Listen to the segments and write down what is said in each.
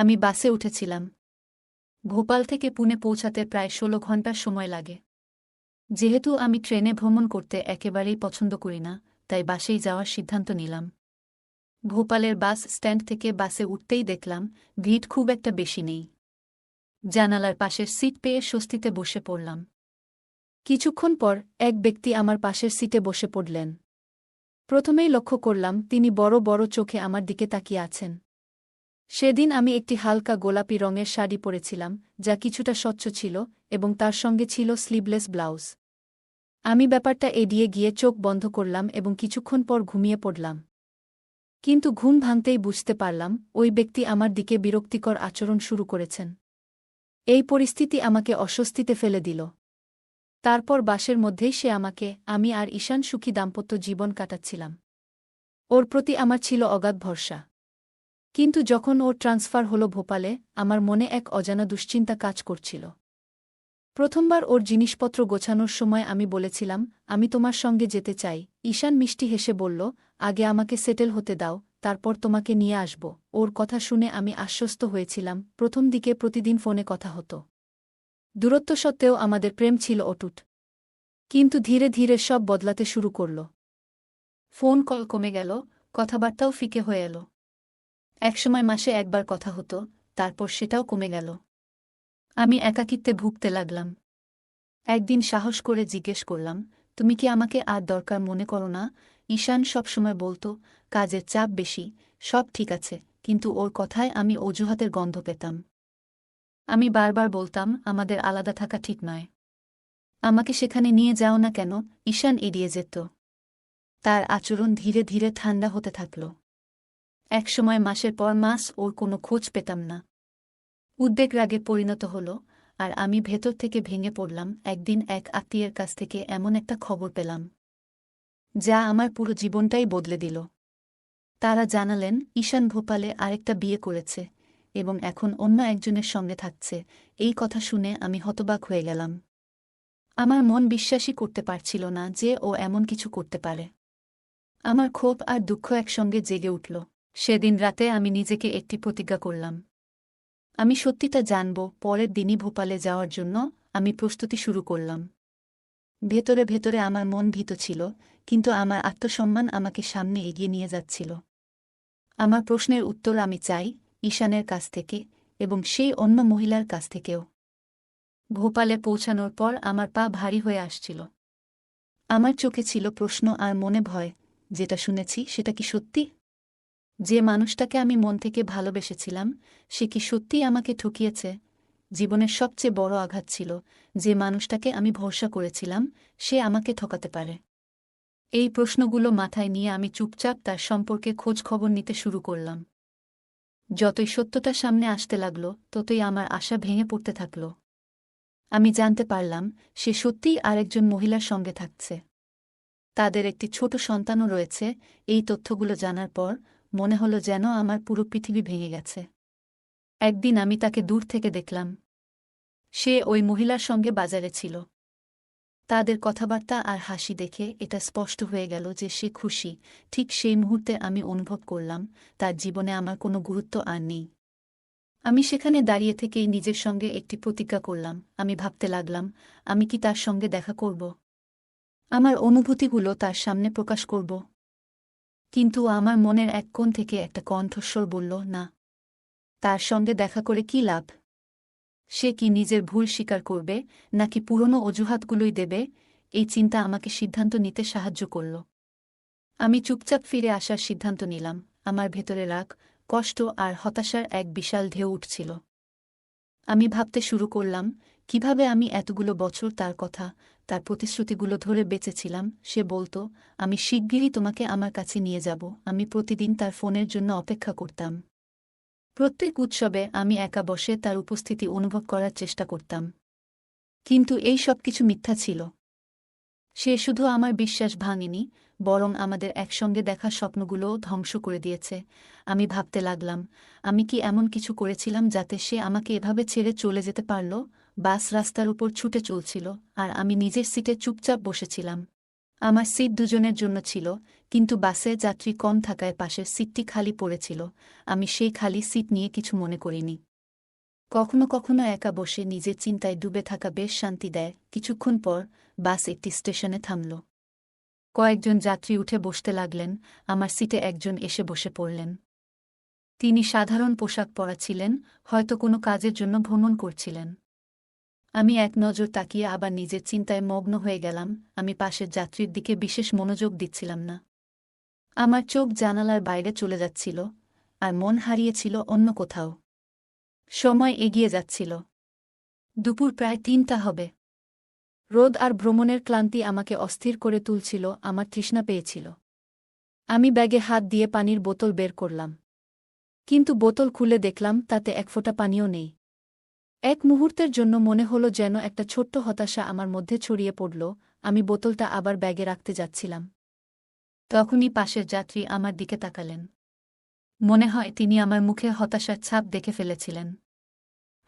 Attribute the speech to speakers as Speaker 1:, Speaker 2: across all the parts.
Speaker 1: আমি বাসে উঠেছিলাম। ভোপাল থেকে পুনে পৌঁছাতে প্রায় ১৬ ঘণ্টার সময় লাগে। যেহেতু আমি ট্রেনে ভ্রমণ করতে একেবারেই পছন্দ করি না, তাই বাসেই যাওয়ার সিদ্ধান্ত নিলাম। ভোপালের বাস স্ট্যান্ড থেকে বাসে উঠতেই দেখলাম ভিড় খুব একটা বেশি নেই। জানালার পাশের সিট পেয়ে স্বস্তিতে বসে পড়লাম। কিছুক্ষণ পর এক ব্যক্তি আমার পাশের সিটে বসে পড়লেন। প্রথমেই লক্ষ্য করলাম তিনি বড় বড় চোখে আমার দিকে তাকিয়ে আছেন। সেদিন আমি একটি হালকা গোলাপি রঙের শাড়ি পরেছিলাম, যা কিছুটা স্বচ্ছ ছিল, এবং তার সঙ্গে ছিল স্লিভলেস ব্লাউজ। আমি ব্যাপারটা এড়িয়ে গিয়ে চোখ বন্ধ করলাম এবং কিছুক্ষণ পর ঘুমিয়ে পড়লাম। কিন্তু ঘুম ভাঙতেই বুঝতে পারলাম ওই ব্যক্তি আমার দিকে বিরক্তিকর আচরণ শুরু করেছেন। এই পরিস্থিতি আমাকে অস্বস্তিতে ফেলে দিল। তারপর বাসের মধ্যেই সে আমাকে, আমি আর ঈশান সুখী দাম্পত্য জীবন কাটাচ্ছিলাম। ওর প্রতি আমার ছিল অগাধ ভরসা। কিন্তু যখন ওর ট্রান্সফার হলো ভোপালে, আমার মনে এক অজানা দুশ্চিন্তা কাজ করছিল। প্রথমবার ওর জিনিসপত্র গোছানোর সময় আমি বলেছিলাম, আমি তোমার সঙ্গে যেতে চাই। ঈশান মিষ্টি হেসে বলল, আগে আমাকে সেটেল হতে দাও, তারপর তোমাকে নিয়ে আসব। ওর কথা শুনে আমি আশ্বস্ত হয়েছিলাম। প্রথম দিকে প্রতিদিন ফোনে কথা হতো। দূরত্ব সত্ত্বেও আমাদের প্রেম ছিল অটুট। কিন্তু ধীরে ধীরে সব বদলাতে শুরু করল। ফোন কল কমে গেল, কথাবার্তাও ফিকে হয়ে এল। একসময় মাসে একবার কথা হতো, তারপর সেটাও কমে গেল। আমি একাকিত্বে ভুগতে লাগলাম। একদিন সাহস করে জিজ্ঞেস করলাম, তুমি কি আমাকে আর দরকার মনে করো না? ঈশান সবসময় বলত, কাজের চাপ বেশি, সব ঠিক আছে, কিন্তু ওর কথায় আমি অজুহাতের গন্ধ পেতাম। আমি বারবার বলতাম, আমাদের আলাদা থাকা ঠিক নয়। আমাকে সেখানে নিয়ে যাও না কেন? ঈশান এড়িয়ে যেত। তার আচরণ ধীরে ধীরে ঠান্ডা হতে থাকল। একসময় মাসের পর মাস ওর কোনো খোঁজ পেতাম না। উদ্বেগ রাগে পরিণত হল, আর আমি ভেতর থেকে ভেঙে পড়লাম। একদিন এক আত্মীয়ের কাছ থেকে এমন একটা খবর পেলাম, যা আমার পুরো জীবনটাই বদলে দিল। তারা জানালেন, ঈশান ভোপালে আরেকটা বিয়ে করেছে এবং এখন অন্য একজনের সঙ্গে থাকছে। এই কথা শুনে আমি হতবাক হয়ে গেলাম। আমার মন বিশ্বাসই করতে পারছিল না যে ও এমন কিছু করতে পারে। আমার ক্ষোভ আর দুঃখ একসঙ্গে জেগে উঠল। সেদিন রাতে আমি নিজেকে একটি প্রতিজ্ঞা করলাম। আমি সত্যিটা জানব। পরের দিনই ভোপালে যাওয়ার জন্য আমি প্রস্তুতি শুরু করলাম। ভেতরে ভেতরে আমার মন ভীত ছিল, কিন্তু আমার আত্মসম্মান আমাকে সামনে এগিয়ে নিয়ে যাচ্ছিল। আমার প্রশ্নের উত্তর আমি চাই, ঈশানের কাছ থেকে, এবং সেই অন্য মহিলার কাছ থেকেও। ভোপালে পৌঁছানোর পর আমার পা ভারী হয়ে আসছিল। আমার চোখে ছিল প্রশ্ন আর মনে ভয়। যেটা শুনেছি সেটা কি সত্যি? যে মানুষটাকে আমি মন থেকে ভালোবেসেছিলাম, সে কি সত্যিই আমাকে ঠকিয়েছে? জীবনের সবচেয়ে বড় আঘাত ছিল, যে মানুষটাকে আমি ভরসা করেছিলাম, সে আমাকে ঠকাতে পারে। এই প্রশ্নগুলো মাথায় নিয়ে আমি চুপচাপ তার সম্পর্কে খোঁজ খবর নিতে শুরু করলাম। যতই সত্যটা সামনে আসতে লাগল, ততই আমার আশা ভেঙে পড়তে থাকল। আমি জানতে পারলাম, সে সত্যিই আরেকজন মহিলার সঙ্গে থাকছে। তাদের একটি ছোট সন্তানও রয়েছে। এই তথ্যগুলো জানার পর মনে হলো যেন আমার পুরো পৃথিবী ভেঙে গেছে। একদিন আমি তাকে দূর থেকে দেখলাম। সে ওই মহিলার সঙ্গে বাজারে ছিল। তাদের কথাবার্তা আর হাসি দেখে এটা স্পষ্ট হয়ে গেল যে সে খুশি। ঠিক সেই মুহূর্তে আমি অনুভব করলাম, তার জীবনে আমার কোনো গুরুত্ব আর নেই। আমি সেখানে দাঁড়িয়ে থেকেই নিজের সঙ্গে একটি প্রতিজ্ঞা করলাম। আমি ভাবতে লাগলাম, আমি কি তার সঙ্গে দেখা করব? আমার অনুভূতিগুলো তার সামনে প্রকাশ করব? কিন্তু আমার মনের এক কোণ থেকে একটা কণ্ঠস্বর বলল, না। তার সঙ্গে দেখা করে কী লাভ? সে কি নিজের ভুল স্বীকার করবে, নাকি পুরনো অজুহাতগুলোই দেবে? এই চিন্তা আমাকে সিদ্ধান্ত নিতে সাহায্য করল। আমি চুপচাপ ফিরে আসার সিদ্ধান্ত নিলাম। আমার ভেতরে রাগ, কষ্ট আর হতাশার এক বিশাল ঢেউ উঠছিল। আমি ভাবতে শুরু করলাম, কিভাবে আমি এতগুলো বছর তার কথা, তার প্রতিশ্রুতিগুলো ধরে বেঁচেছিলাম। সে বলত, আমি শিগগিরই তোমাকে আমার কাছে নিয়ে যাব। আমি প্রতিদিন তার ফোনের জন্য অপেক্ষা করতাম। প্রত্যেক উৎসবে আমি একা বসে তার উপস্থিতি অনুভব করার চেষ্টা করতাম। কিন্তু এই সব কিছু মিথ্যা ছিল। সে শুধু আমার বিশ্বাস ভাঙেনি, বরং আমাদের একসঙ্গে দেখা স্বপ্নগুলোও ধ্বংস করে দিয়েছে। আমি ভাবতে লাগলাম, আমি কি এমন কিছু করেছিলাম যাতে সে আমাকে এভাবে ছেড়ে চলে যেতে পারল? বাস রাস্তার উপর ছুটে চলছিল, আর আমি নিজের সিটে চুপচাপ বসেছিলাম। আমার সিট দুজনের জন্য ছিল, কিন্তু বাসে যাত্রী কম থাকায় পাশের সিটটি খালি পড়েছিল। আমি সেই খালি সিট নিয়ে কিছু মনে করিনি। কখনো কখনো একা বসে নিজের চিন্তায় ডুবে থাকা বেশ শান্তি দেয়। কিছুক্ষণ পর বাস একটি স্টেশনে থামল। কয়েকজন যাত্রী উঠে বসতে লাগলেন। আমার সিটে একজন এসে বসে পড়লেন। তিনি সাধারণ পোশাক পরা ছিলেন, হয়তো কোনো কাজের জন্য ভ্রমণ করছিলেন। আমি এক নজর তাকিয়ে আবার নিজের চিন্তায় মগ্ন হয়ে গেলাম। আমি পাশের যাত্রীর দিকে বিশেষ মনোযোগ দিচ্ছিলাম না। আমার চোখ জানালার বাইরে চলে যাচ্ছিল, আর মন হারিয়েছিল অন্য কোথাও। সময় এগিয়ে যাচ্ছিল। দুপুর প্রায় ৩টা হবে। রোদ আর ভ্রমণের ক্লান্তি আমাকে অস্থির করে তুলছিল। আমার তৃষ্ণা পেয়েছিল। আমি ব্যাগে হাত দিয়ে পানির বোতল বের করলাম। কিন্তু বোতল খুলে দেখলাম তাতে এক ফোঁটা পানিও নেই। এক মুহূর্তের জন্য মনে হলো যেন একটা ছোট্ট হতাশা আমার মধ্যে ছড়িয়ে পড়ল। আমি বোতলটা আবার ব্যাগে রাখতে যাচ্ছিলাম। তখনই পাশের যাত্রী আমার দিকে তাকালেন। মনে হয় তিনি আমার মুখে হতাশার ছাপ দেখে ফেলেছিলেন।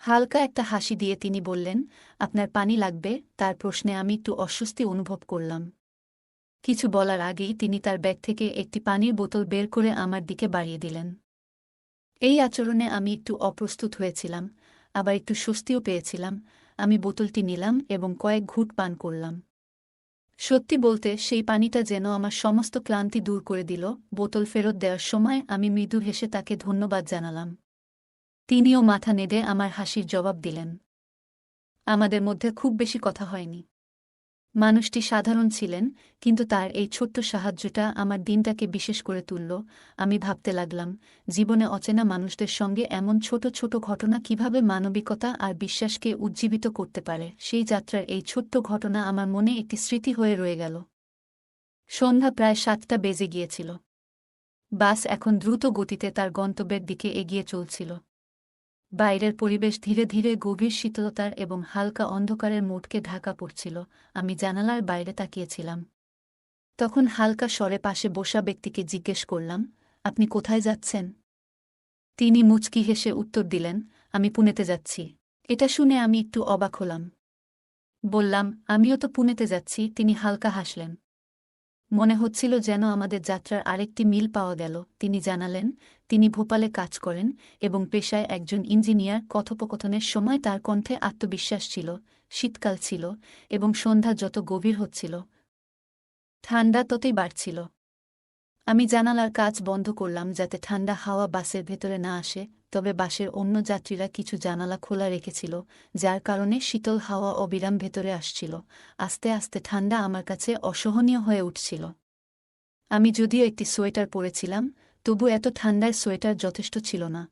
Speaker 1: হালকা একটা হাসি দিয়ে তিনি বললেন, আপনার পানি লাগবে? তার প্রশ্নে আমি একটু অস্বস্তি অনুভব করলাম। কিছু বলার আগেই তিনি তার ব্যাগ থেকে একটি পানির বোতল বের করে আমার দিকে বাড়িয়ে দিলেন। এই আচরণে আমি একটু অপ্রস্তুত হয়েছিলাম, আবার একটু স্বস্তিও পেয়েছিলাম। আমি বোতলটি নিলাম এবং কয়েক ঘুঁট পান করলাম। সত্যি বলতে সেই পানিটা যেন আমার সমস্ত ক্লান্তি দূর করে দিল। বোতল ফেরত দেওয়ার সময় আমি মৃদু হেসে তাকে ধন্যবাদ জানালাম। তিনিও মাথা নেড়ে আমার হাসির জবাব দিলেন। আমাদের মধ্যে খুব বেশি কথা হয়নি। মানুষটি সাধারণ ছিলেন, কিন্তু তার এই ছোট্ট সাহায্যটা আমার দিনটাকে বিশেষ করে তুলল। আমি ভাবতে লাগলাম, জীবনে অচেনা মানুষদের সঙ্গে এমন ছোট ছোট ঘটনা কিভাবে মানবিকতা আর বিশ্বাসকে উজ্জীবিত করতে পারে। সেই যাত্রার এই ছোট্ট ঘটনা আমার মনে একটি স্মৃতি হয়ে রয়ে গেল। সন্ধ্যা প্রায় 7টা বেজে গিয়েছিল। বাস এখন দ্রুত গতিতে তার গন্তব্যের দিকে এগিয়ে চলছিল। বাইরের পরিবেশ ধীরে ধীরে গভীর শীতলতার এবং হালকা অন্ধকারের মোড়কে ঢাকা পড়ছিল। আমি জানালার বাইরে তাকিয়েছিলাম। তখন হালকা স্বরে পাশে বসা ব্যক্তিকে জিজ্ঞেস করলাম, আপনি কোথায় যাচ্ছেন? তিনি মুচকি হেসে উত্তর দিলেন, আমি পুনেতে যাচ্ছি। এটা শুনে আমি একটু অবাক হলাম। বললাম, আমিও তো পুনেতে যাচ্ছি। তিনি হালকা হাসলেন। মনে হচ্ছিল যেন আমাদের যাত্রার আরেকটি মিল পাওয়া গেল। তিনি জানালেন, তিনি ভোপালে কাজ করেন এবং পেশায় একজন ইঞ্জিনিয়ার। কথোপকথনের সময় তার কণ্ঠে আত্মবিশ্বাস ছিল। শীতকাল ছিল এবং সন্ধ্যা যত গভীর হচ্ছিল, ঠান্ডা ততই বাড়ছিল। আমি জানালার কাচ বন্ধ করলাম যাতে ঠান্ডা হাওয়া বাসের ভেতরে না আসে, তবে বাসের অন্য যাত্রীরা কিছু জানালা খোলা রেখেছিল, যার কারণে শীতল হাওয়া অবিরাম ভেতরে আসছিল। আস্তে আস্তে ঠান্ডা আমার কাছে অসহনীয় হয়ে উঠছিল। আমি যদিও একটি সোয়েটার পরেছিলাম, তবু এত ঠান্ডায় সোয়েটার যথেষ্ট ছিল না।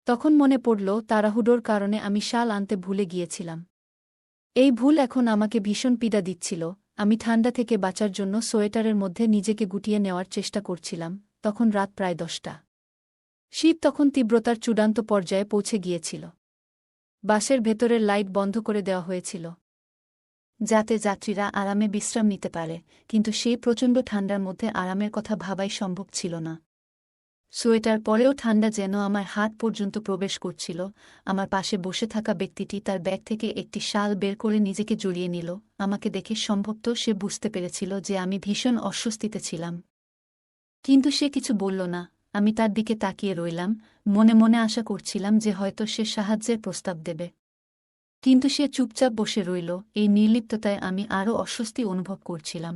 Speaker 1: তখন মনে পড়ল, তাড়াহুড়োর কারণে আমি শাল আনতে ভুলে গিয়েছিলাম। এই ভুল এখন আমাকে ভীষণ পীড়া দিচ্ছিল। আমি ঠান্ডা থেকে বাঁচার জন্য সোয়েটারের মধ্যে নিজেকে গুটিয়ে নেওয়ার চেষ্টা করছিলাম। তখন রাত প্রায় 10টা। শীত তখন তীব্রতার চূড়ান্ত পর্যায়ে পৌঁছে গিয়েছিল। বাসের ভেতরের লাইট বন্ধ করে দেওয়া হয়েছিল, যাতে যাত্রীরা আরামে বিশ্রাম নিতে পারে, কিন্তু সেই প্রচণ্ড ঠান্ডার মধ্যে আরামের কথা ভাবাই সম্ভব ছিল না। সোয়েটার পরেও ঠান্ডা যেন আমার হাত পর্যন্ত প্রবেশ করছিল। আমার পাশে বসে থাকা ব্যক্তিটি তার ব্যাগ থেকে একটি শাল বের করে নিজেকে জড়িয়ে নিল। আমাকে দেখে সম্ভবত সে বুঝতে পেরেছিল যে আমি ভীষণ অস্বস্তিতে ছিলাম। কিন্তু সে কিছু বলল না। আমি তার দিকে তাকিয়ে রইলাম, মনে মনে আশা করছিলাম যে হয়তো সে সাহায্যের প্রস্তাব দেবে। কিন্তু সে চুপচাপ বসে রইল। এই নির্লিপ্ততায় আমি আরও অস্বস্তি অনুভব করছিলাম।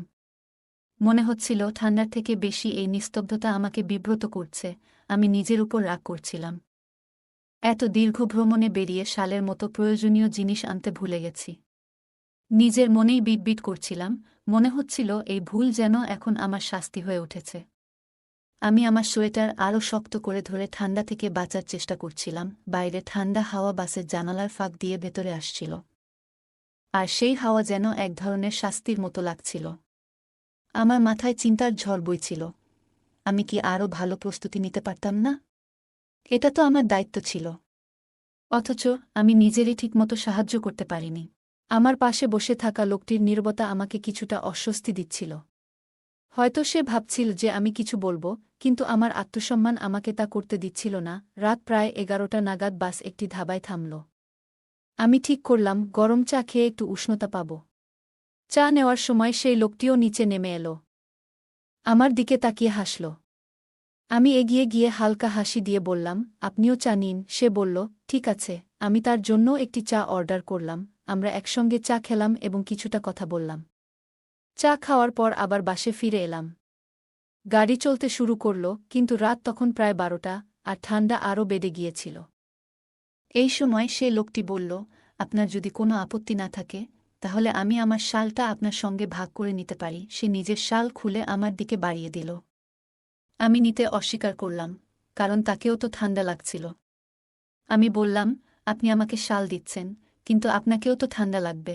Speaker 1: মনে হচ্ছিল ঠান্ডার থেকে বেশি এই নিস্তব্ধতা আমাকে বিব্রত করছে। আমি নিজের উপর রাগ করছিলাম। এত দীর্ঘ ভ্রমণে বেরিয়ে শালের মতো প্রয়োজনীয় জিনিস আনতে ভুলে গেছি। নিজের মনেই বিটবিট করছিলাম। মনে হচ্ছিল এই ভুল যেন এখন আমার শাস্তি হয়ে উঠেছে। আমি আমার সোয়েটার আরও শক্ত করে ধরে ঠান্ডা থেকে বাঁচার চেষ্টা করছিলাম। বাইরে ঠান্ডা হাওয়া বাসের জানালার ফাঁক দিয়ে ভেতরে আসছিল, আর সেই হাওয়া যেন এক ধরনের শাস্তির মতো লাগছিল। আমার মাথায় চিন্তার ঝড় বইছিল। আমি কি আরও ভালো প্রস্তুতি নিতে পারতাম না? এটা তো আমার দায়িত্ব ছিল। অথচ আমি নিজেরই ঠিকমতো সাহায্য করতে পারিনি। আমার পাশে বসে থাকা লোকটির নীরবতা আমাকে কিছুটা অস্বস্তি দিচ্ছিল। হয়তো সে ভাবছিল যে আমি কিছু বলবো, কিন্তু আমার আত্মসম্মান আমাকে তা করতে দিচ্ছিল না। রাত প্রায় 11টা নাগাদ বাস একটি ধাবায় থামল। আমি ঠিক করলাম গরম চা খেয়ে একটু উষ্ণতা পাব। চা নেওয়ার সময় সেই লোকটিও নিচে নেমে এলো। আমার দিকে তাকিয়ে হাসল। আমি এগিয়ে গিয়ে হালকা হাসি দিয়ে বললাম, আপনিও চা নিন। সে বলল, ঠিক আছে। আমি তার জন্য একটি চা অর্ডার করলাম। আমরা একসঙ্গে চা খেলাম এবং কিছুটা কথা বললাম। চা খাওয়ার পর আবার বাসে ফিরে এলাম। গাড়ি চলতে শুরু করল, কিন্তু রাত তখন প্রায় 12টা, আর ঠান্ডা আরও বেড়ে গিয়েছিল। এই সময় সে লোকটি বলল, আপনার যদি কোনো আপত্তি না থাকে তাহলে আমি আমার শালটা আপনার সঙ্গে ভাগ করে নিতে পারি। সে নিজের শাল খুলে আমার দিকে বাড়িয়ে দিল। আমি নিতে অস্বীকার করলাম, কারণ তাকেও তো ঠান্ডা লাগছিল। আমি বললাম, আপনি আমাকে শাল দিচ্ছেন, কিন্তু আপনাকেও তো ঠান্ডা লাগবে।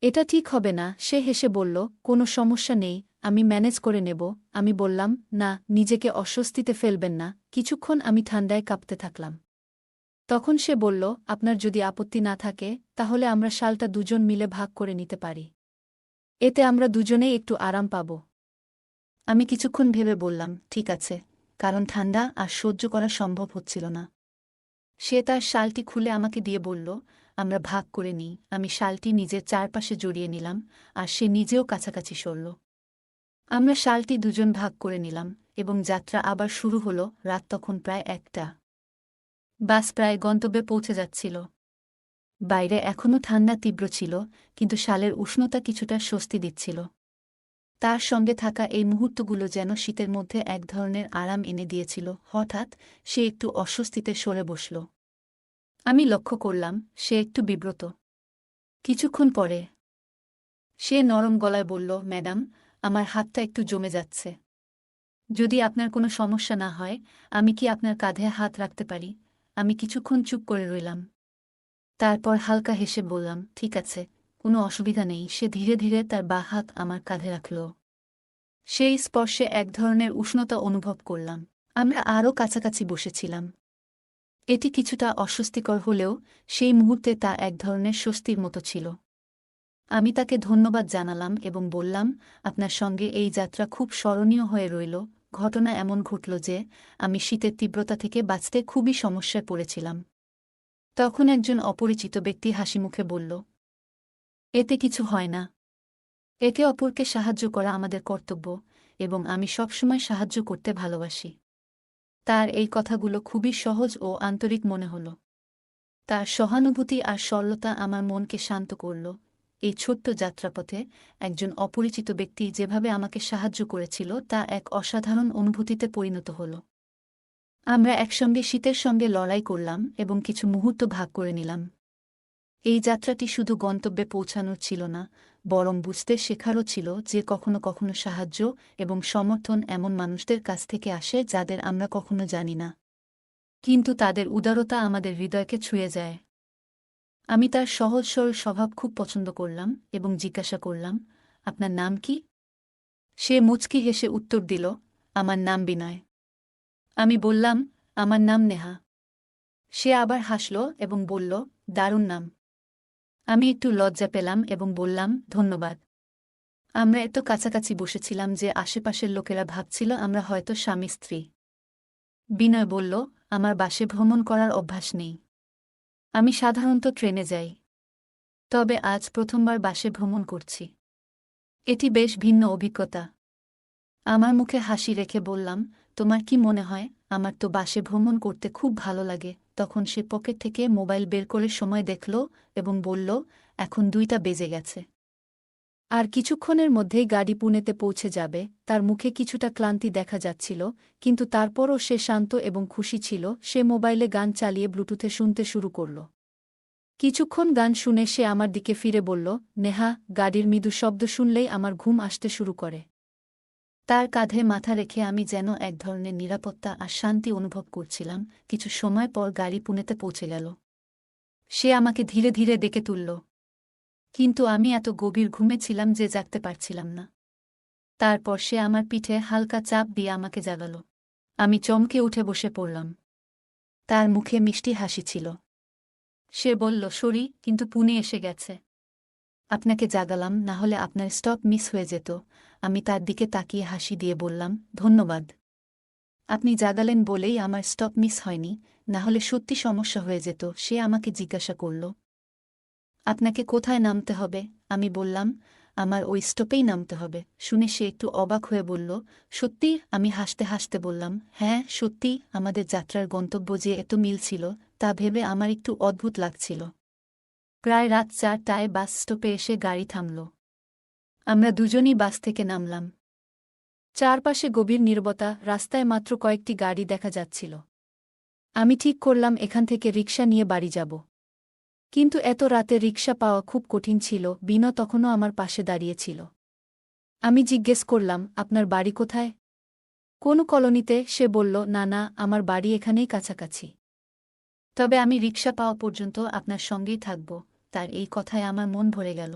Speaker 1: এটা ঠিক হবে না। সে হেসে বলল, কোনো সমস্যা নেই, আমি ম্যানেজ করে নেব। আমি বললাম, না, নিজেকে অস্বস্তিতে ফেলবেন না। কিছুক্ষণ আমি ঠান্ডায় কাঁপতে থাকলাম। তখন সে বলল, আপনার যদি আপত্তি না থাকে তাহলে আমরা শালটা দুজন মিলে ভাগ করে নিতে পারি। এতে আমরা দুজনেই একটু আরাম পাব। আমি কিছুক্ষণ ভেবে বললাম, ঠিক আছে, কারণ ঠান্ডা আর সহ্য করা সম্ভব হচ্ছিল না। সে তার শালটি খুলে আমাকে দিয়ে বলল, আমরা ভাগ করে নিই। আমি শালটি নিজের চারপাশে জড়িয়ে নিলাম, আর সে নিজেও কাছাকাছি সরল। আমরা শালটি দুজন ভাগ করে নিলাম, এবং যাত্রা আবার শুরু হলো। রাত তখন প্রায় 1টা। বাস প্রায় গন্তব্যে পৌঁছে যাচ্ছিল। বাইরে এখনও ঠান্ডা তীব্র ছিল, কিন্তু শালের উষ্ণতা কিছুটা স্বস্তি দিচ্ছিল। তার সঙ্গে থাকা এই মুহূর্তগুলো যেন শীতের মধ্যে এক ধরনের আরাম এনে দিয়েছিল। হঠাৎ সে একটু অস্বস্তিতে সরে বসল। আমি লক্ষ্য করলাম সে একটু বিব্রত। কিছুক্ষণ পরে সে নরম গলায় বলল, ম্যাডাম, আমার হাতটা একটু জমে যাচ্ছে। যদি আপনার কোনো সমস্যা না হয়, আমি কি আপনার কাঁধে হাত রাখতে পারি? আমি কিছুক্ষণ চুপ করে রইলাম। তারপর হালকা হেসে বললাম, ঠিক আছে, কোনো অসুবিধা নেই। সে ধীরে ধীরে তার বাঁ হাত আমার কাঁধে রাখল। সেই স্পর্শে এক ধরনের উষ্ণতা অনুভব করলাম। আমরা আরও কাছাকাছি বসেছিলাম। এটি কিছুটা অস্বস্তিকর হলেও সেই মুহূর্তে তা এক ধরনের স্বস্তির মতো ছিল। আমি তাকে ধন্যবাদ জানালাম এবং বললাম, আপনার সঙ্গে এই যাত্রা খুব স্মরণীয় হয়ে রইল। ঘটনা এমন ঘটল যে আমি শীতের তীব্রতা থেকে বাঁচতে খুবই সমস্যায় পড়েছিলাম। তখন একজন অপরিচিত ব্যক্তি হাসিমুখে বলল, এতে কিছু হয় না। একে অপরকে সাহায্য করা আমাদের কর্তব্য, এবং আমি সবসময় সাহায্য করতে ভালোবাসি। তার এই কথাগুলো খুবই সহজ ও আন্তরিক মনে হল। তার সহানুভূতি আর সরলতা আমার মনকে শান্ত করল। এই ছোট্ট যাত্রাপথে একজন অপরিচিত ব্যক্তি যেভাবে আমাকে সাহায্য করেছিল তা এক অসাধারণ অনুভূতিতে পরিণত হল। আমরা একসঙ্গে শীতের সঙ্গে লড়াই করলাম এবং কিছু মুহূর্ত ভাগ করে নিলাম। এই যাত্রাটি শুধু গন্তব্যে পৌঁছানোর ছিল না, বরং বুঝতে শেখারও ছিল যে কখনো কখনো সাহায্য এবং সমর্থন এমন মানুষদের কাছ থেকে আসে যাদের আমরা কখনো জানি না, কিন্তু তাদের উদারতা আমাদের হৃদয়কে ছুঁয়ে যায়। আমি তার সহজ সরল স্বভাব খুব পছন্দ করলাম এবং জিজ্ঞাসা করলাম, আপনার নাম কি? সে মুচকি হেসে উত্তর দিল, আমার নাম বিনয়। আমি বললাম, আমার নাম নেহা। সে আবার হাসল এবং বলল, দারুণ নাম। আমি একটু লজ্জা পেলাম এবং বললাম, ধন্যবাদ। আমরা এত কাছাকাছি বসেছিলাম যে আশেপাশের লোকেরা ভাবছিল আমরা হয়তো স্বামী স্ত্রী। বিনয় বলল, আমার বাসে ভ্রমণ করার অভ্যাস নেই। আমি সাধারণত ট্রেনে যাই। তবে আজ প্রথমবার বাসে ভ্রমণ করছি। এটি বেশ ভিন্ন অভিজ্ঞতা। আমার মুখে হাসি রেখে বললাম, তোমার কি মনে হয়? আমার তো বাসে ভ্রমণ করতে খুব ভালো লাগে। তখন সে পকেট থেকে মোবাইল বের করে সময় দেখল এবং বলল, এখন 2টা বেজে গেছে। আর কিছুক্ষণের মধ্যেই গাড়ি পুনেতে পৌঁছে যাবে। তার মুখে কিছুটা ক্লান্তি দেখা যাচ্ছিল, কিন্তু তারপরও সে শান্ত এবং খুশি ছিল। সে মোবাইলে গান চালিয়ে ব্লুটুথে শুনতে শুরু করল। কিছুক্ষণ গান শুনে সে আমার দিকে ফিরে বলল, নেহা, গাড়ির মৃদু শব্দ শুনলেই আমার ঘুম আসতে শুরু করে। তার কাঁধে মাথা রেখে আমি যেন এক ধরনের নিরাপত্তা আর শান্তি অনুভব করছিলাম। কিছু সময় পর গাড়ি পুনেতে পৌঁছে গেল। সে আমাকে ধীরে ধীরে ডেকে তুলল, কিন্তু আমি এত গভীর ঘুমে ছিলাম যে জাগতে পারছিলাম না। তারপর সে আমার পিঠে হালকা চাপ দিয়ে আমাকে জাগাল। আমি চমকে উঠে বসে পড়লাম। তার মুখে মিষ্টি হাসি ছিল। সে বলল, সরি, কিন্তু পুনে এসে গেছে। আপনাকে জাগালাম, না হলে আপনার স্টপ মিস হয়ে যেত। আমি তার দিকে তাকিয়ে হাসি দিয়ে বললাম, ধন্যবাদ। আপনি জাগালেন বলেই আমার স্টপ মিস হয়নি, না হলে সত্যি সমস্যা হয়ে যেত। সে আমাকে জিজ্ঞাসা করল, আপনাকে কোথায় নামতে হবে? আমি বললাম, আমার ওই স্টপেই নামতে হবে। শুনে সে একটু অবাক হয়ে বলল, সত্যি? আমি হাসতে হাসতে বললাম, হ্যাঁ সত্যি। আমাদের যাত্রার গন্তব্য যে এত মিল ছিল তা ভেবে আমার একটু অদ্ভুত লাগছিল। প্রায় রাত 4টায় বাস স্টপে এসে গাড়ি থামল। আমরা দুজনই বাস থেকে নামলাম। চারপাশে গভীর নীরবতা, রাস্তায় মাত্র কয়েকটি গাড়ি দেখা যাচ্ছিল। আমি ঠিক করলাম এখান থেকে রিকশা নিয়ে বাড়ি যাব। কিন্তু এত রাতে রিকশা পাওয়া খুব কঠিন ছিল। বিনো তখনও আমার পাশে দাঁড়িয়েছিল। আমি জিজ্ঞেস করলাম, আপনার বাড়ি কোথায়? কোন কলোনিতে? সে বলল, না না, আমার বাড়ি এখানেই কাছাকাছি। তবে আমি রিকশা পাওয়া পর্যন্ত আপনার সঙ্গেই থাকব। তার এই কথায় আমার মন ভরে গেল।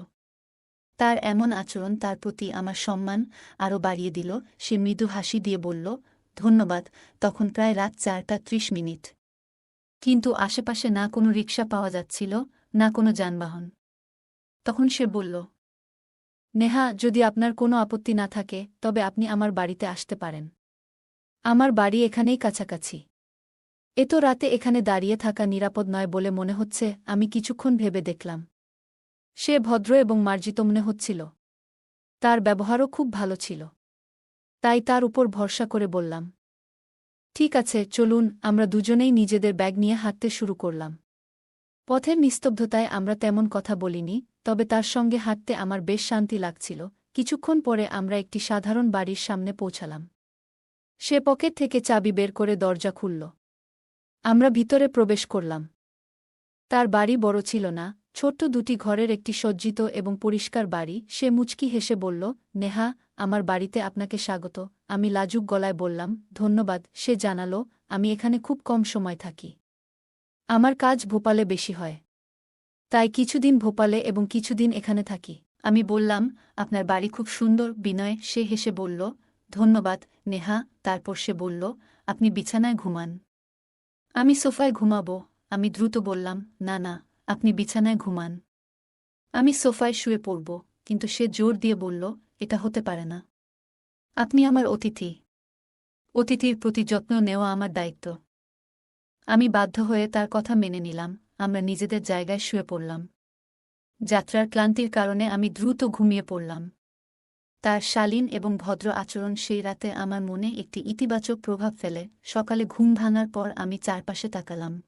Speaker 1: তার এমন আচরণ তার প্রতি আমার সম্মান আরও বাড়িয়ে দিল। সে মৃদু হাসি দিয়ে বলল, ধন্যবাদ। তখন প্রায় রাত 4:30। কিন্তু আশেপাশে না কোনো রিকশা পাওয়া যাচ্ছিল, না কোনো যানবাহন। তখন সে বলল, নেহা, যদি আপনার কোনো আপত্তি না থাকে তবে আপনি আমার বাড়িতে আসতে পারেন। আমার বাড়ি এখানেই কাছাকাছি। এত রাতে এখানে দাঁড়িয়ে থাকা নিরাপদ নয় বলে মনে হচ্ছে। আমি কিছুক্ষণ ভেবে দেখলাম। সে ভদ্র এবং মার্জিত মনে হচ্ছিল। তার ব্যবহারও খুব ভালো ছিল। তাই তার উপর ভরসা করে বললাম, ঠিক আছে, চলুন। আমরা দুজনেই নিজেদের ব্যাগ নিয়ে হাঁটতে শুরু করলাম। পথের নিস্তব্ধতায় আমরা তেমন কথা বলিনি, তবে তার সঙ্গে হাঁটতে আমার বেশ শান্তি লাগছিল। কিছুক্ষণ পরে আমরা একটি সাধারণ বাড়ির সামনে পৌঁছালাম। সে পকেট থেকে চাবি বের করে দরজা খুলল। আমরা ভিতরে প্রবেশ করলাম। তার বাড়ি বড় ছিল না, ছোট্ট দুটি ঘরের একটি সজ্জিত এবং পরিষ্কার বাড়ি। সে মুচকি হেসে বলল, নেহা, আমার বাড়িতে আপনাকে স্বাগত। আমি লাজুক গলায় বললাম, ধন্যবাদ। সে জানালো, আমি এখানে খুব কম সময় থাকি। আমার কাজ ভোপালে বেশি হয়। তাই কিছুদিন ভোপালে এবং কিছুদিন এখানে থাকি। আমি বললাম, আপনার বাড়ি খুব সুন্দর, বিনয়। সে হেসে বলল, ধন্যবাদ নেহা। তারপর সে বলল, আপনি বিছানায় ঘুমান। আমি সোফায় ঘুমাব। আমি দ্রুত বললাম, না না, আপনি বিছানায় ঘুমান। আমি সোফায় শুয়ে পড়ব। কিন্তু সে জোর দিয়ে বলল, এটা হতে পারে না। আপনি আমার অতিথি। অতিথির প্রতি যত্ন নেওয়া আমার দায়িত্ব। আমি বাধ্য হয়ে তার কথা মেনে নিলাম। আমরা নিজেদের জায়গায় শুয়ে পড়লাম। যাত্রার ক্লান্তির কারণে আমি দ্রুত ঘুমিয়ে পড়লাম। তার শালীন এবং ভদ্র আচরণ সেই রাতে আমার মনে একটি ইতিবাচক প্রভাব ফেলে। সকালে ঘুম ভাঙার পর আমি চারপাশে তাকালাম।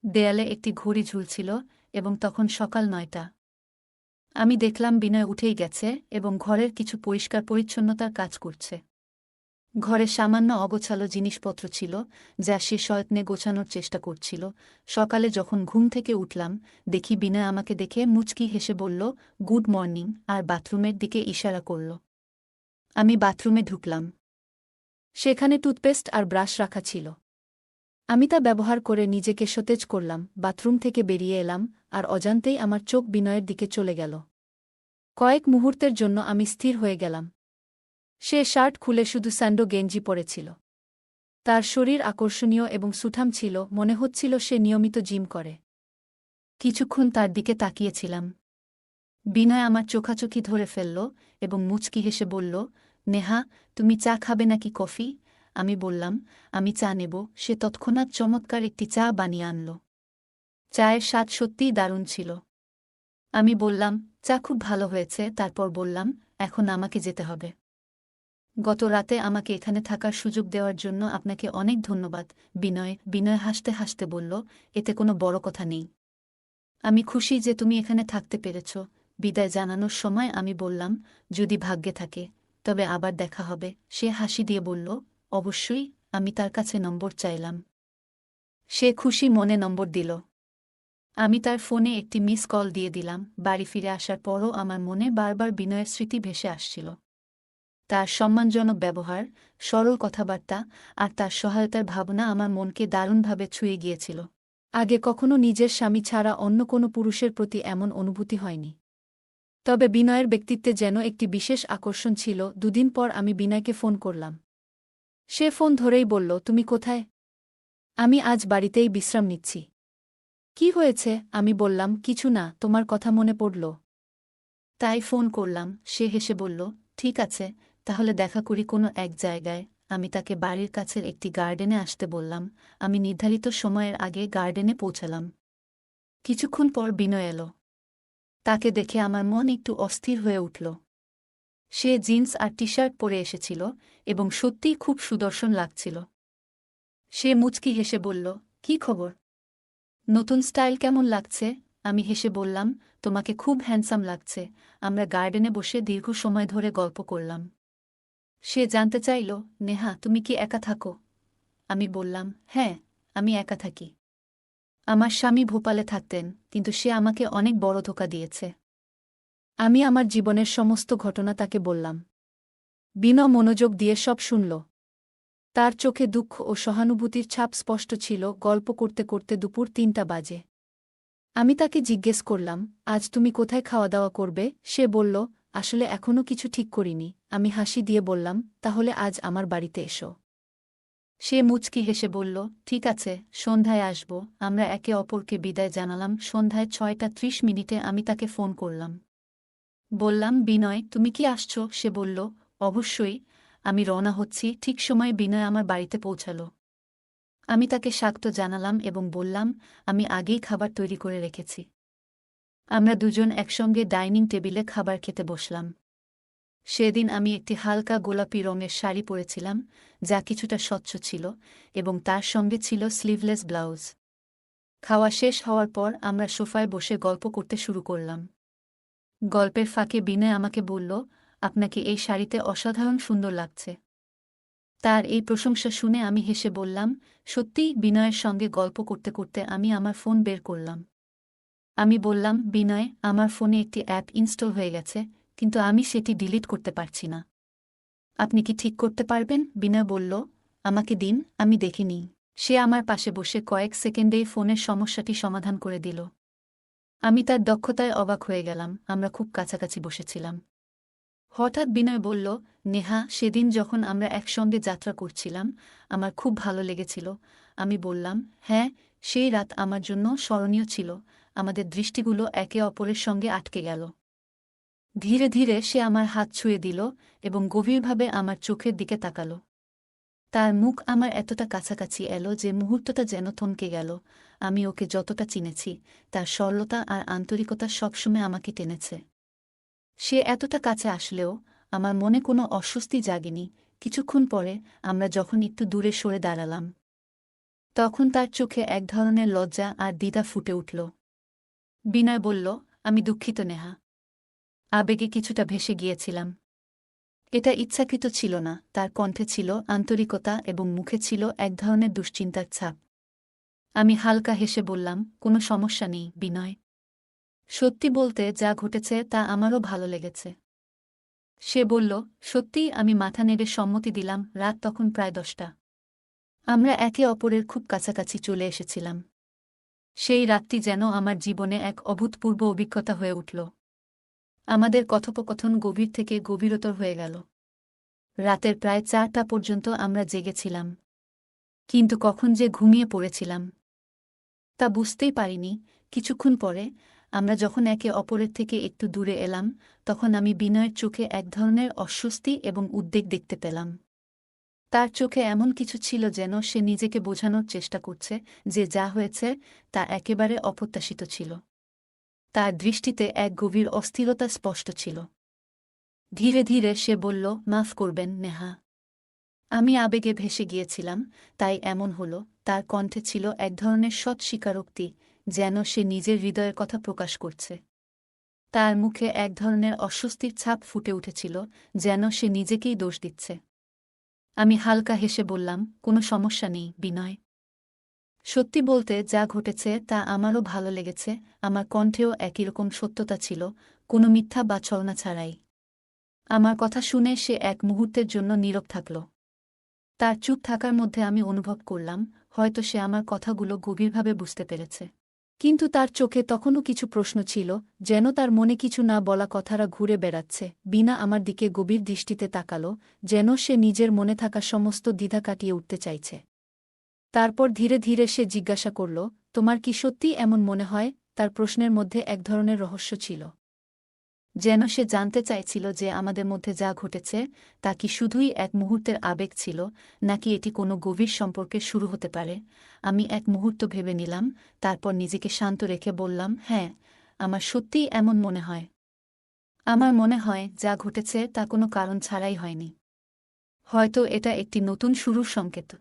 Speaker 1: দেয়ালে একটি ঘড়ি ঝুলছিল এবং তখন সকাল 9টা। আমি দেখলাম বিনয় উঠেই গেছে এবং ঘরের কিছু পরিষ্কার পরিচ্ছন্নতার কাজ করছে। ঘরে সামান্য অগোছালো জিনিসপত্র ছিল, যা সে সযত্নে গোছানোর চেষ্টা করছিল। সকালে যখন ঘুম থেকে উঠলাম, দেখি বিনয় আমাকে দেখে মুচকি হেসে বলল, গুড মর্নিং, আর বাথরুমের দিকে ইশারা করল। আমি বাথরুমে ঢুকলাম। সেখানে টুথপেস্ট আর ব্রাশ রাখা ছিল। আমি তা ব্যবহার করে নিজেকে সতেজ করলাম। বাথরুম থেকে বেরিয়ে এলাম, আর অজান্তেই আমার চোখ বিনয়ের দিকে চলে গেল। কয়েক মুহূর্তের জন্য আমি স্থির হয়ে গেলাম। সে শার্ট খুলে শুধু স্যান্ডো গেঞ্জি পরেছিল। তার শরীর আকর্ষণীয় এবং সুঠাম ছিল, মনে হচ্ছিল সে নিয়মিত জিম করে। কিছুক্ষণ তার দিকে তাকিয়েছিলাম। বিনয় আমার চোখাচোখি ধরে ফেলল এবং মুচকি হেসে বলল, নেহা, তুমি চা খাবে নাকি কফি? আমি বললাম, আমি চা নেব। সে তৎক্ষণাৎ চমৎকার একটি চা বানিয়ে আনল। চায়ের স্বাদ সত্যিই দারুণ ছিল। আমি বললাম, চা খুব ভালো হয়েছে। তারপর বললাম, এখন আমাকে যেতে হবে। গত রাতে আমাকে এখানে থাকার সুযোগ দেওয়ার জন্য আপনাকে অনেক ধন্যবাদ, বিনয়। বিনয় হাসতে হাসতে বলল, এতে কোনো বড় কথা নেই। আমি খুশি যে তুমি এখানে থাকতে পেরেছ। বিদায় জানানোর সময় আমি বললাম, যদি ভাগ্যে থাকে তবে আবার দেখা হবে। সে হাসি দিয়ে বলল, অবশ্যই। আমি তার কাছে নম্বর চাইলাম। সে খুশি মনে নম্বর দিল। আমি তার ফোনে একটি মিস কল দিয়ে দিলাম। বাড়ি ফিরে আসার পরও আমার মনে বারবার বিনয়ের স্মৃতি ভেসে আসছিল। তার সম্মানজনক ব্যবহার, সরল কথাবার্তা আর তার সহায়তার ভাবনা আমার মনকে দারুণভাবে ছুঁয়ে গিয়েছিল। আগে কখনো নিজের স্বামী ছাড়া অন্য কোনো পুরুষের প্রতি এমন অনুভূতি হয়নি। তবে বিনয়ের ব্যক্তিত্বে যেন একটি বিশেষ আকর্ষণ ছিল। দুদিন পর আমি বিনয়কে ফোন করলাম। সে ফোন ধরেই বলল, তুমি কোথায়? আমি আজ বাড়িতেই বিশ্রাম নিচ্ছি। কি হয়েছে? আমি বললাম, কিছু না, তোমার কথা মনে পড়ল তাই ফোন করলাম। সে হেসে বলল, ঠিক আছে, তাহলে দেখা করি কোনো এক জায়গায়। আমি তাকে বাড়ির কাছের একটি গার্ডেনে আসতে বললাম। আমি নির্ধারিত সময়ের আগে গার্ডেনে পৌঁছালাম। কিছুক্ষণ পর বিনয় এল। তাকে দেখে আমার মন একটু অস্থির হয়ে উঠল। সে জিন্স আর টি শার্ট পরে এসেছিল এবং সত্যিই খুব সুদর্শন লাগছিল। সে মুচকি হেসে বলল, কি খবর? নতুন স্টাইল কেমন লাগছে? আমি হেসে বললাম, তোমাকে খুব হ্যান্ডসাম লাগছে। আমরা গার্ডেনে বসে দীর্ঘ সময় ধরে গল্প করলাম। সে জানতে চাইল, নেহা, তুমি কি একা থাকো? আমি বললাম, হ্যাঁ, আমি একা থাকি। আমার স্বামী ভোপালে থাকতেন, কিন্তু সে আমাকে অনেক বড় ধোঁকা দিয়েছে। আমি আমার জীবনের সমস্ত ঘটনা তাকে বললাম। বিনা মনোযোগ দিয়ে সব শুনল। তার চোখে দুঃখ ও সহানুভূতির ছাপ স্পষ্ট ছিল। গল্প করতে করতে দুপুর ৩টা বাজে। আমি তাকে জিজ্ঞেস করলাম, আজ তুমি কোথায় খাওয়া দাওয়া করবে? সে বলল, আসলে এখনও কিছু ঠিক করিনি। আমি হাসি দিয়ে বললাম, তাহলে আজ আমার বাড়িতে এসো। সে মুচকি হেসে বলল, ঠিক আছে, সন্ধ্যায় আসব। আমরা একে অপরকে বিদায় জানালাম। সন্ধ্যায় ৬টা ৩০ আমি তাকে ফোন করলাম। বললাম, বিনয়, তুমি কি আসছো? সে বলল, অবশ্যই, আমি রওনা হচ্ছি। ঠিক সময়ে বিনয় আমার বাড়িতে পৌঁছাল। আমি তাকে স্বাগত জানালাম এবং বললাম, আমি আগেই খাবার তৈরি করে রেখেছি। আমরা দুজন একসঙ্গে ডাইনিং টেবিলে খাবার খেতে বসলাম। সেদিন আমি একটি হালকা গোলাপি রঙের শাড়ি পরেছিলাম, যা কিছুটা স্বচ্ছ ছিল, এবং তার সঙ্গে ছিল স্লিভলেস ব্লাউজ। খাওয়া শেষ হওয়ার পর আমরা সোফায় বসে গল্প করতে শুরু করলাম। গল্পের ফাঁকে বিনয় আমাকে বলল, আপনাকে এই শাড়িতে অসাধারণ সুন্দর লাগছে। তার এই প্রশংসা শুনে আমি হেসে বললাম, সত্যিই। বিনয়ের সঙ্গে গল্প করতে করতে আমি আমার ফোন বের করলাম। আমি বললাম, বিনয়, আমার ফোনে একটি অ্যাপ ইনস্টল হয়ে গেছে, কিন্তু আমি সেটি ডিলিট করতে পারছি না। আপনি কি ঠিক করতে পারবেন? বিনয় বলল, আমাকে দিন, আমি দেখিনি। সে আমার পাশে বসে কয়েক সেকেন্ডেই ফোনের সমস্যাটি সমাধান করে দিল। আমি তার দক্ষতায় অবাক হয়ে গেলাম। আমরা খুব কাছাকাছি বসেছিলাম। হঠাৎ বিনয় বলল, নেহা, সেদিন যখন আমরা একসঙ্গে যাত্রা করছিলাম, আমার খুব ভালো লেগেছিল। আমি বললাম, হ্যাঁ, সেই রাত আমার জন্য স্মরণীয় ছিল। আমাদের দৃষ্টিগুলো একে অপরের সঙ্গে আটকে গেল। ধীরে ধীরে সে আমার হাত ছুঁয়ে দিল এবং গভীরভাবে আমার চোখের দিকে তাকাল। তার মুখ আমার এতটা কাছাকাছি এলো যে মুহূর্তটা যেন থমকে গেল। আমি ওকে যতটা চিনেছি, তার সরলতা আর আন্তরিকতা সবসময় আমাকে টেনেছে। সে এতটা কাছে আসলেও আমার মনে কোনো অস্বস্তি জাগেনি। কিছুক্ষণ পরে আমরা যখন একটু দূরে সরে দাঁড়ালাম, তখন তার চোখে এক ধরনের লজ্জা আর দ্বিধা ফুটে উঠল। বিনয় বলল, আমি দুঃখিত নেহা। আবেগে কিছুটা ভেসে গিয়েছিলাম। এটা ইচ্ছাকৃত ছিল না। তার কণ্ঠে ছিল আন্তরিকতা এবং মুখে ছিল এক ধরনের দুশ্চিন্তার ছাপ। আমি হালকা হেসে বললাম, কোনো সমস্যা নেই, বিনয়। সত্যি বলতে, যা ঘটেছে তা আমারও ভালো লেগেছে। সে বলল, সত্যিই। আমি মাথা নেড়ে সম্মতি দিলাম। রাত তখন প্রায় 10টা। আমরা একে অপরের খুব কাছাকাছি চলে এসেছিলাম। সেই রাতটি যেন আমার জীবনে এক অভূতপূর্ব অভিজ্ঞতা হয়ে উঠল। আমাদের কথোপকথন গভীর থেকে গভীরতর হয়ে গেল। রাতের প্রায় 4টা পর্যন্ত আমরা জেগেছিলাম। কিন্তু কখন যে ঘুমিয়ে পড়েছিলাম তা বুঝতেই পারিনি। কিছুক্ষণ পরে আমরা যখন একে অপরের থেকে একটু দূরে এলাম, তখন আমি বিনয়ের চোখে এক ধরনের অস্বস্তি এবং উদ্বেগ দেখতে পেলাম। তার চোখে এমন কিছু ছিল যেন সে নিজেকে বোঝানোর চেষ্টা করছে যে যা হয়েছে তা একেবারে অপ্রত্যাশিত ছিল। তার দৃষ্টিতে এক গভীর অস্থিরতা স্পষ্ট ছিল। ধীরে ধীরে সে বলল, মাফ করবেন নেহা। আমি আবেগে ভেসে গিয়েছিলাম, তাই এমন হল। তার কণ্ঠে ছিল এক ধরনের সৎ স্বীকারোক্তি, যেন সে নিজের হৃদয়ের কথা প্রকাশ করছে। তার মুখে এক ধরনের অস্বস্তির ছাপ ফুটে উঠেছিল, যেন সে নিজেকেই দোষ দিচ্ছে। আমি হালকা হেসে বললাম, কোনো সমস্যা নেই, বিনয়। সত্যি বলতে, যা ঘটেছে তা আমারও ভালো লেগেছে। আমার কণ্ঠেও একই রকম সত্যতা ছিল, কোনো মিথ্যা বা ছলনা ছাড়াই। আমার কথা শুনে সে এক মুহূর্তের জন্য নীরব থাকল। তার চুপ থাকার মধ্যে আমি অনুভব করলাম, হয়তো সে আমার কথাগুলো গভীরভাবে বুঝতে পেরেছে। কিন্তু তার চোখে তখনও কিছু প্রশ্ন ছিল, যেন তার মনে কিছু না বলা কথারা ঘুরে বেড়াচ্ছে। বিনা আমার দিকে গভীর দৃষ্টিতে তাকাল, যেন সে নিজের মনে থাকা সমস্ত দ্বিধা কাটিয়ে উঠতে চাইছে। তারপর ধীরে ধীরে সে জিজ্ঞাসা করল, তোমার কি সত্যিই এমন মনে হয়? তার প্রশ্নের মধ্যে এক ধরনের রহস্য ছিল, যেন সে জানতে চাইছিল যে আমাদের মধ্যে যা ঘটেছে তা কি শুধুই এক মুহূর্তের আবেগ ছিল, নাকি এটি কোনো গভীর সম্পর্কের শুরু হতে পারে। আমি এক মুহূর্ত ভেবে নিলাম, তারপর নিজেকে শান্ত রেখে বললাম, হ্যাঁ, আমার সত্যিই এমন মনে হয়। আমার মনে হয় যা ঘটেছে তা কোনো কারণ ছাড়াই হয়নি। হয়তো এটা একটি নতুন শুরুর সংকেত।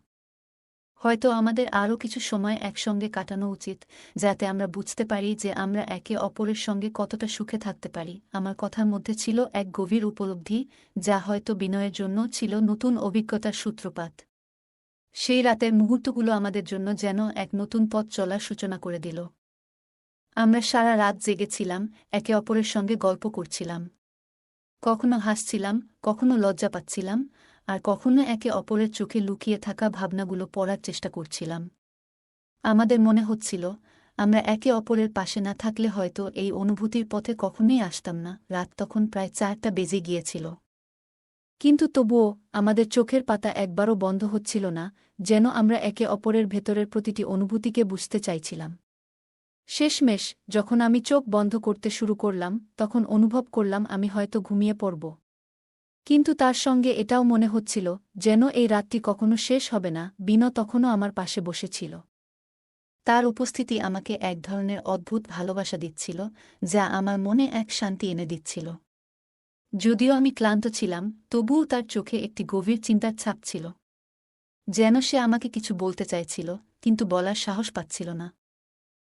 Speaker 1: হয়তো আমাদের আরও কিছু সময় একসঙ্গে কাটানো উচিত, যাতে আমরা বুঝতে পারি যে আমরা একে অপরের সঙ্গে কতটা সুখে থাকতে পারি। আমার কথার মধ্যে ছিল এক গভীর উপলব্ধি, যা হয়তো বিনয়ের জন্য ছিল নতুন অভিজ্ঞতার সূত্রপাত। সেই রাতের মুহূর্তগুলো আমাদের জন্য যেন এক নতুন পথ চলার সূচনা করে দিল। আমরা সারা রাত জেগেছিলাম, একে অপরের সঙ্গে গল্প করছিলাম। কখনো হাসছিলাম, কখনো লজ্জা পাচ্ছিলাম, আর কখনো একে অপরের চোখে লুকিয়ে থাকা ভাবনাগুলো পড়ার চেষ্টা করছিলাম। আমাদের মনে হচ্ছিল, আমরা একে অপরের পাশে না থাকলে হয়তো এই অনুভূতির পথে কখনোই আসতাম না। রাত তখন প্রায় 4টা বেজে গিয়েছিল। কিন্তু তবুও আমাদের চোখের পাতা একবারও বন্ধ হচ্ছিল না, যেন আমরা একে অপরের ভেতরের প্রতিটি অনুভূতিকে বুঝতে চাইছিলাম। শেষমেশ যখন আমি চোখ বন্ধ করতে শুরু করলাম, তখন অনুভব করলাম আমি হয়তো ঘুমিয়ে পড়ব। কিন্তু তার সঙ্গে এটাও মনে হচ্ছিল, যেন এই রাতটি কখনো শেষ হবে না। বিনো তখনও আমার পাশে বসেছিল। তার উপস্থিতি আমাকে এক ধরনের অদ্ভুত ভালোবাসা দিচ্ছিল, যা আমার মনে এক শান্তি এনে দিচ্ছিল। যদিও আমি ক্লান্ত ছিলাম, তবুও তার চোখে একটি গভীর চিন্তার ছাপ ছিল। যেন সে আমাকে কিছু বলতে চাইছিল, কিন্তু বলার সাহস পাচ্ছিল না।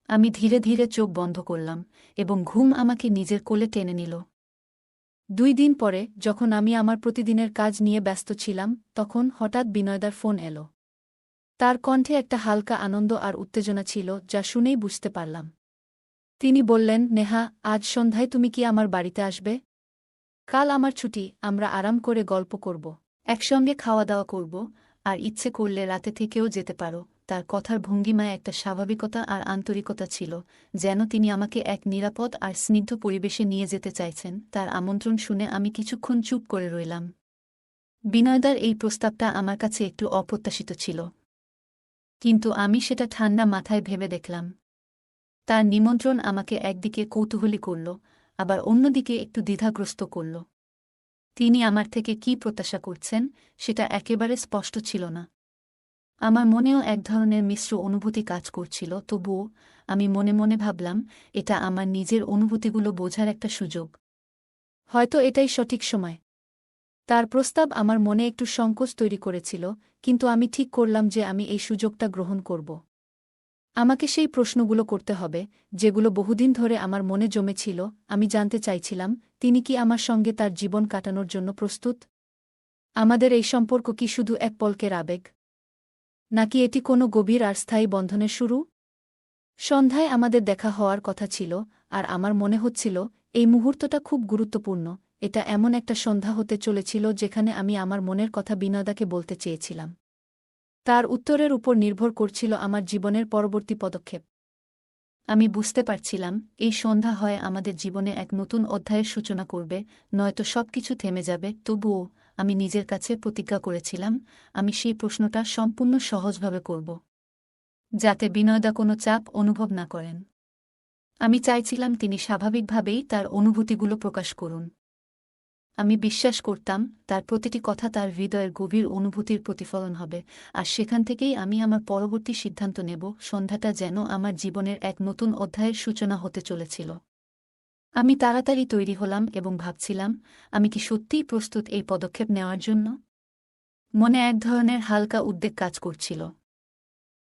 Speaker 1: আমি ধীরে ধীরে চোখ বন্ধ করলাম, এবং ঘুম আমাকে নিজের কোলে টেনে নিল। 2 দিন পরে, যখন আমি আমার প্রতিদিনের কাজ নিয়ে ব্যস্ত ছিলাম, তখন হঠাৎ বিনয়দার ফোন এলো। তার কণ্ঠে একটা হালকা আনন্দ আর উত্তেজনা ছিল, যা শুনেই বুঝতে পারলাম। তিনি বললেন, নেহা, আজ সন্ধ্যায় তুমি কি আমার বাড়িতে আসবে? কাল আমার ছুটি, আমরা আরাম করে গল্প করব, একসঙ্গে খাওয়া দাওয়া করব, আর ইচ্ছে করলে রাতে থেকেও যেতে পারো। তার কথার ভঙ্গিমায় একটা স্বাভাবিকতা আর আন্তরিকতা ছিল, যেন তিনি আমাকে এক নিরাপদ আর স্নিগ্ধ পরিবেশে নিয়ে যেতে চাইছেন। তার আমন্ত্রণ শুনে আমি কিছুক্ষণ চুপ করে রইলাম। বিনয়দার এই প্রস্তাবটা আমার কাছে একটু অপ্রত্যাশিত ছিল, কিন্তু আমি সেটা ঠান্ডা মাথায় ভেবে দেখলাম। তার নিমন্ত্রণ আমাকে একদিকে কৌতূহলী করল, আবার অন্যদিকে একটু দ্বিধাগ্রস্ত করল। তিনি আমার থেকে কী প্রত্যাশা করছেন, সেটা একেবারে স্পষ্ট ছিল না। আমার মনেও এক ধরনের মিশ্র অনুভূতি কাজ করছিল, তবুও আমি মনে মনে ভাবলাম, এটা আমার নিজের অনুভূতিগুলো বোঝার একটা সুযোগ। হয়তো এটাই সঠিক সময়। তার প্রস্তাব আমার মনে একটু সংকোচ তৈরি করেছিল, কিন্তু আমি ঠিক করলাম যে আমি এই সুযোগটা গ্রহণ করব। আমাকে সেই প্রশ্নগুলো করতে হবে, যেগুলো বহুদিন ধরে আমার মনে জমেছিল। আমি জানতে চাইছিলাম, তিনি কি আমার সঙ্গে তার জীবন কাটানোর জন্য প্রস্তুত? আমাদের এই সম্পর্ক কি শুধু এক পলকের আবেগ, নাকি এটি কোনো গভীর আর স্থায়ী বন্ধনের শুরু? সন্ধ্যায় আমাদের দেখা হওয়ার কথা ছিল, আর আমার মনে হচ্ছিল এই মুহূর্তটা খুব গুরুত্বপূর্ণ। এটা এমন একটা সন্ধ্যা হতে চলেছিল যেখানে আমি আমার মনের কথা বিনয়দাকে বলতে চেয়েছিলাম। তার উত্তরের উপর নির্ভর করছিল আমার জীবনের পরবর্তী পদক্ষেপ। আমি বুঝতে পারছিলাম, এই সন্ধ্যা হয় আমাদের জীবনে এক নতুন অধ্যায়ের সূচনা করবে, নয়তো সবকিছু থেমে যাবে। তবুও আমি নিজের কাছে প্রতিজ্ঞা করেছিলাম, আমি সেই প্রশ্নটা সম্পূর্ণ সহজভাবে করব, যাতে বিনয়দা কোনো চাপ অনুভব না করেন। আমি চাইছিলাম তিনি স্বাভাবিকভাবেই তার অনুভূতিগুলো প্রকাশ করুন। আমি বিশ্বাস করতাম, তার প্রতিটি কথা তার হৃদয়ের গভীর অনুভূতির প্রতিফলন হবে, আর সেখান থেকেই আমি আমার পরবর্তী সিদ্ধান্ত নেব। সন্ধ্যাটা যেন আমার জীবনের এক নতুন অধ্যায়ের সূচনা হতে চলেছিল। আমি তাড়াতাড়ি তৈরি হলাম এবং ভাবছিলাম, আমি কি সত্যিই প্রস্তুত এই পদক্ষেপ নেওয়ার জন্য? মনে এক ধরনের হালকা উদ্বেগ কাজ করছিল,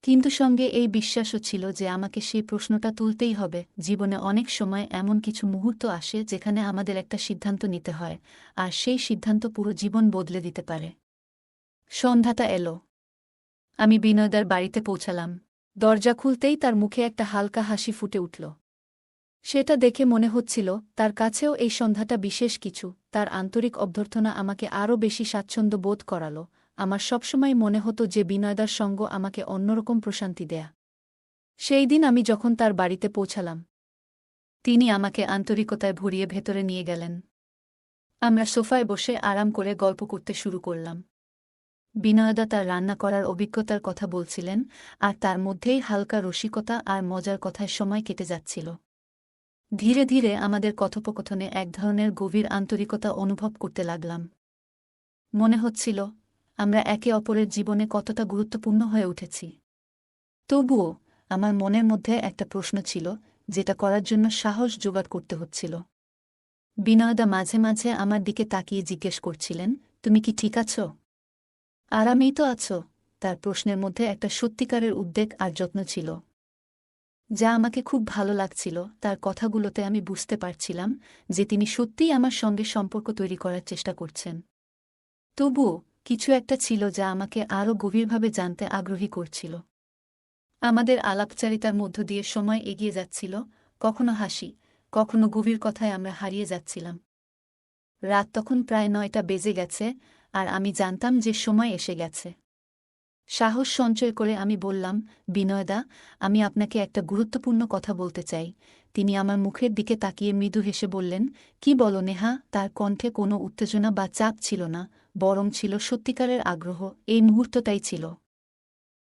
Speaker 1: কিন্তু সঙ্গে এই বিশ্বাসও ছিল যে আমাকে সেই প্রশ্নটা তুলতেই হবে। জীবনে অনেক সময় এমন কিছু মুহূর্ত আসে যেখানে আমাদের একটা সিদ্ধান্ত নিতে হয়, আর সেই সিদ্ধান্ত পুরো জীবন বদলে দিতে পারে। সন্ধ্যাটা এলো। আমি বিনয়দার বাড়িতে পৌঁছালাম। দরজা খুলতেই তার মুখে একটা হালকা হাসি ফুটে উঠল। সেটা দেখে মনে হচ্ছিল, তার কাছেও এই সন্ধ্যাটা বিশেষ কিছু। তার আন্তরিক অভ্যর্থনা আমাকে আরও বেশি স্বাচ্ছন্দ্য বোধ করালো। আমার সবসময় মনে হতো যে বিনয়দার সঙ্গ আমাকে অন্যরকম প্রশান্তি দেয়া। সেই দিন আমি যখন তার বাড়িতে পৌঁছালাম, তিনি আমাকে আন্তরিকতায় ভরিয়ে ভেতরে নিয়ে গেলেন। আমরা সোফায় বসে আরাম করে গল্প করতে শুরু করলাম। বিনয়দা তার রান্না করার অভিজ্ঞতার কথা বলছিলেন, আর তার মধ্যেই হালকা রসিকতা আর মজার কথায় সময় কেটে যাচ্ছিল। ধীরে ধীরে আমাদের কথোপকথনে এক ধরনের গভীর আন্তরিকতা অনুভব করতে লাগলাম। মনে হচ্ছিল, আমরা একে অপরের জীবনে কতটা গুরুত্বপূর্ণ হয়ে উঠেছি। তবুও আমার মনের মধ্যে একটা প্রশ্ন ছিল, যেটা করার জন্য সাহস জোগাড় করতে হচ্ছিল। বিনয়দা মাঝে মাঝে আমার দিকে তাকিয়ে জিজ্ঞেস করছিলেন, তুমি কি ঠিক আছো? আরামেই তো আছো? তার প্রশ্নের মধ্যে একটা সত্যিকারের উদ্বেগ আর যত্ন ছিল, যা আমাকে খুব ভালো লাগছিল। তার কথাগুলোতে আমি বুঝতে পারছিলাম যে তিনি সত্যিই আমার সঙ্গে সম্পর্ক তৈরি করার চেষ্টা করছেন। তবুও কিছু একটা ছিল যা আমাকে আরও গভীরভাবে জানতে আগ্রহী করছিল। আমাদের আলাপচারিতার মধ্য দিয়ে সময় এগিয়ে যাচ্ছিল, কখনো হাসি, কখনো গভীর কথায় আমরা হারিয়ে যাচ্ছিলাম। রাত তখন প্রায় 9টা বেজে গেছে, আর আমি জানতাম যে সময় এসে গেছে। সাহস সঞ্চয় করে আমি বললাম, বিনয়দা, আমি আপনাকে একটা গুরুত্বপূর্ণ কথা বলতে চাই। তিনি আমার মুখের দিকে তাকিয়ে মৃদু হেসে বললেন, কি বলো নেহা? তার কণ্ঠে কোনো উত্তেজনা বা চাপ ছিল না, বরং ছিল সত্যিকারের আগ্রহ। এই মুহূর্তটাই ছিল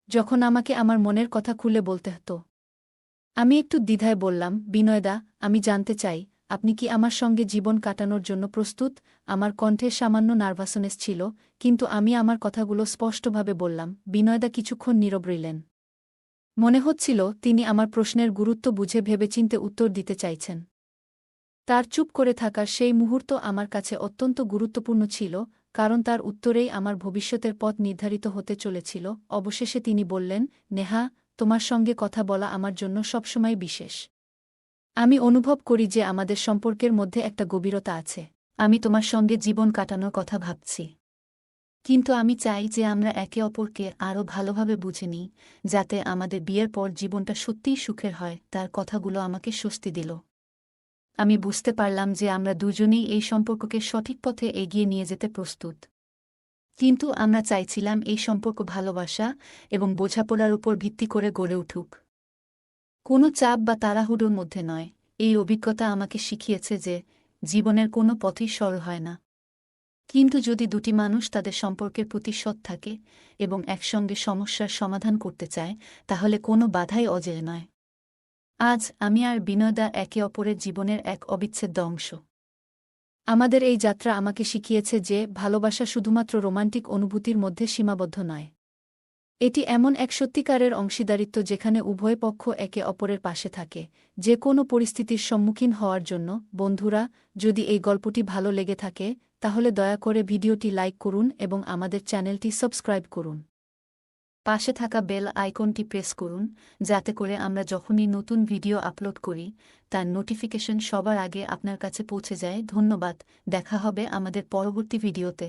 Speaker 1: যখন আমাকে আমার মনের কথা খুলে বলতে হতো। আমি একটু দ্বিধায় বললাম, বিনয়দা, আমি জানতে চাই, আপনি কি আমার সঙ্গে জীবন কাটানোর জন্য প্রস্তুত? আমার কণ্ঠে সামান্য নার্ভাসনেস ছিল, কিন্তু আমি আমার কথাগুলো স্পষ্টভাবে বললাম। বিনয়দা কিছুক্ষণ নীরব রইলেন। মনে হচ্ছিল তিনি আমার প্রশ্নের গুরুত্ব বুঝে ভেবেচিন্তে উত্তর দিতে চাইছেন। তার চুপ করে থাকার সেই মুহূর্ত আমার কাছে অত্যন্ত গুরুত্বপূর্ণ ছিল, কারণ তার উত্তরেই আমার ভবিষ্যতের পথ নির্ধারিত হতে চলেছিল। অবশেষে তিনি বললেন, নেহা, তোমার সঙ্গে কথা বলা আমার জন্য সবসময় বিশেষ। আমি অনুভব করি যে আমাদের সম্পর্কের মধ্যে একটা গভীরতা আছে। আমি তোমার সঙ্গে জীবন কাটানোর কথা ভাবছি, কিন্তু আমি চাই যে আমরা একে অপরকে আরও ভালোভাবে বুঝে নিই, যাতে আমাদের বিয়ের পর জীবনটা সত্যিই সুখের হয়। তার কথাগুলো আমাকে স্বস্তি দিল। আমি বুঝতে পারলাম যে আমরা দুজনেই এই সম্পর্ককে সঠিক পথে এগিয়ে নিয়ে যেতে প্রস্তুত। কিন্তু আমরা চাইছিলাম এই সম্পর্ক ভালোবাসা এবং বোঝাপড়ার উপর ভিত্তি করে গড়ে উঠুক, কোনো চাপ বা তাড়াহুড়োর মধ্যে নয়। এই অভিজ্ঞতা আমাকে শিখিয়েছে যে জীবনের কোনো পথই সরল হয় না, কিন্তু যদি দুটি মানুষ তাদের সম্পর্কের প্রতি সৎ থাকে এবং একসঙ্গে সমস্যার সমাধান করতে চায়, তাহলে কোনো বাধাই অজেয় নয়। আজ আমি আর বিনয়দা একে অপরের জীবনের এক অবিচ্ছেদ্য অংশ। আমাদের এই যাত্রা আমাকে শিখিয়েছে যে ভালোবাসা শুধুমাত্র রোমান্টিক অনুভূতির মধ্যে সীমাবদ্ধ নয়। এটি এমন এক সত্যিকারের অংশীদারিত্ব যেখানে উভয় পক্ষ একে অপরের পাশে থাকে, যে কোনো পরিস্থিতির সম্মুখীন হওয়ার জন্য। বন্ধুরা, যদি এই গল্পটি ভালো লেগে থাকে, তাহলে দয়া করে ভিডিওটি লাইক করুন এবং আমাদের চ্যানেলটি সাবস্ক্রাইব করুন। পাশে থাকা বেল আইকনটি প্রেস করুন, যাতে করে আমরা যখনই নতুন ভিডিও আপলোড করি, তার নোটিফিকেশন সবার আগে আপনার কাছে পৌঁছে যায়। ধন্যবাদ। দেখা হবে আমাদের পরবর্তী ভিডিওতে।